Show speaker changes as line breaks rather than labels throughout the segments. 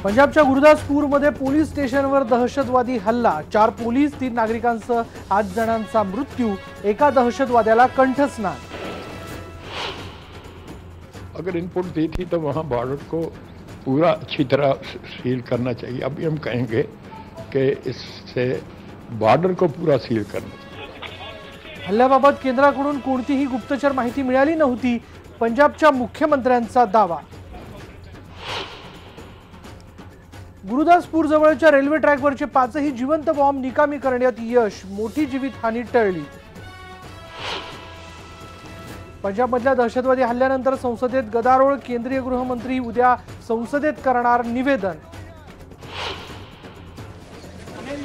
पंजाबच्या गुरुदासपूरमध्ये पोलीस स्टेशनवर दहशतवादी हल्ला, 4 पोलीस 3 नागरिकांसह 8 जणांचा मृत्यू, एका दहशतवाद्याला कंठस्नान।
अगर इनपुट दी थी तो वहां बॉर्डर को पूरा अच्छी तरह सील करना चाहिए। अभी हम कहेंगे कि इससे बॉर्डर को पूरा सील करना चाहिए।
हल्ल्याबाबत केंद्राकडून कोणतीही गुप्तचर माहिती मिळाली नव्हती, पंजाबच्या मुख्यमंत्र्यांचा दावा। गुरुदासपूर जवळच्या रेल्वे ट्रॅकवरचे 5ही जिवंत बॉम्ब निकामी करण्यात यश, मोठी जीवितहानी टळली। पंजाबमधल्या दहशतवादी हल्ल्यानंतर संसदेत गदारोळ, केंद्रीय गृहमंत्री उद्या संसदेत करणार निवेदन।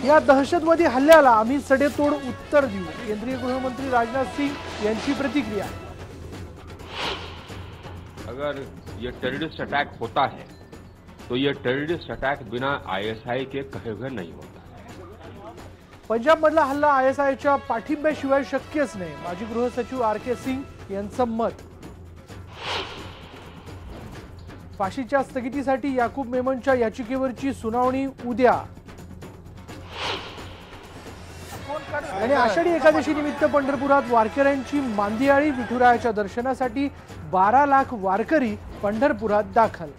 या दहशतवादी हल्ल्याला आम्ही सडेतोड उत्तर देऊ, केंद्रीय गृहमंत्री राजनाथ सिंह यांची प्रतिक्रिया।
अगर ये टेररिस्ट अटैक होता है तो ये टेररिस्ट अटैक बिना आईएसआई के कहे हुए नहीं होता।
पंजाबमधला हल्ला आयएसआयच्या पाठिंब्याशिवाय शक्यच नाही, माजी गृहसचिव आर.के. सिंग यांचं मत। फाशीच्या स्थगितीसाठी याकूब मेमनच्या याचिकेवरची सुनावणी उद्या। आणि आषाढी एकादशी निमित्त पंढरपुरात वारकऱ्यांची मांदियाळी, विठुरायाच्या दर्शनासाठी 12 लाख वारकरी पंढरपुरात दाखल।